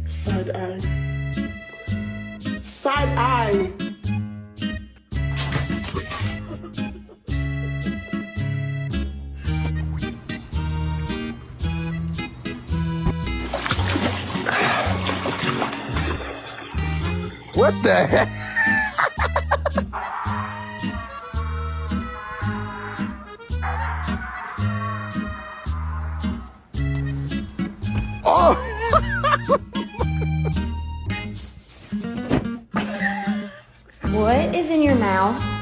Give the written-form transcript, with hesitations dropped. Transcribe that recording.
Side eye. Side eye. What the heck? Oh! What is in your mouth?